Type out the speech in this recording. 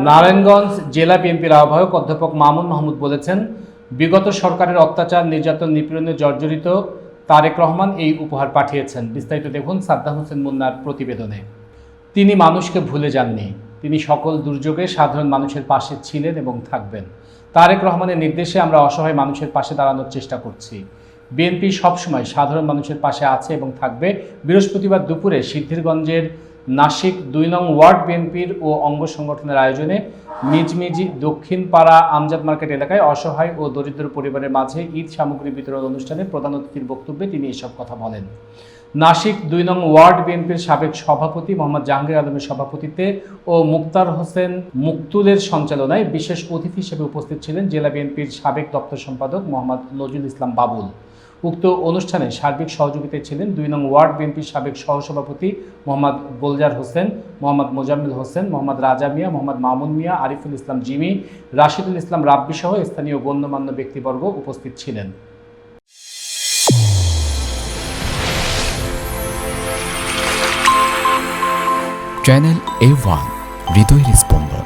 নারায়ণগঞ্জ জেলা বিএনপির আহ্বায়ক অধ্যাপক মামুন মাহমুদ বলেছেন, বিগত সরকারের অত্যাচার, নির্যাতন, নিপীড়নে জর্জরিত তারেক রহমান এই উপহার পাঠিয়েছেন। বিস্তারিত দেখুন সাদ্দাম হোসেন মুন্নার প্রতিবেদনে। তিনি মানুষকে ভুলে যাননি। তিনি সকল দুর্যোগে সাধারণ মানুষের পাশে ছিলেন এবং থাকবেন। তারেক রহমানের নির্দেশে আমরা অসহায় মানুষের পাশে দাঁড়ানোর চেষ্টা করছি। বিএনপি সবসময় সাধারণ মানুষের পাশে আছে এবং থাকবে। বৃহস্পতিবার দুপুরে সিদ্ধিরগঞ্জের নাসিক ২ নং ওয়ার্ড বিএনপির ও অঙ্গ সংগঠনের আয়োজনে মিজমিজি দক্ষিণ পাড়া আমজাদ মার্কেট এলাকায় অসহায় ও দরিদ্র পরিবারের মাঝে ঈদ সামগ্রী বিতরণ অনুষ্ঠানে প্রধান অতিথির বক্তব্যে তিনি এসব কথা বলেন। নাসিক ২ নং ওয়ার্ড বিএনপির সাবেক সভাপতি মোহাম্মদ জাহাঙ্গীর আলমের সভাপতিত্বে ও মুক্তার হোসেন মুকতুলের সঞ্চালনায় বিশেষ অতিথি হিসেবে উপস্থিত ছিলেন জেলা বিএনপির সাবেক দপ্তর সম্পাদক মোহাম্মদ নজরুল ইসলাম বাবুল। উক্ত অনুষ্ঠানে সার্বিক সহযোগিতায় ছিলেন ২ নং ওয়ার্ড বিএনপির সাবেক সহসভাপতি মোহাম্মদ গোলজার হোসেন, মোহাম্মদ মোজাম্মেল হোসেন, মোহাম্মদ রাজা মিয়া, মোহাম্মদ মামুন মিয়া, আরিফুল ইসলাম জিমি, রাশিদুল ইসলাম রাব্বি সহ স্থানীয় গণ্যমান্য ব্যক্তিবর্গ উপস্থিত ছিলেন। চ্যানেল A1 হৃদয়ের স্পন্দন।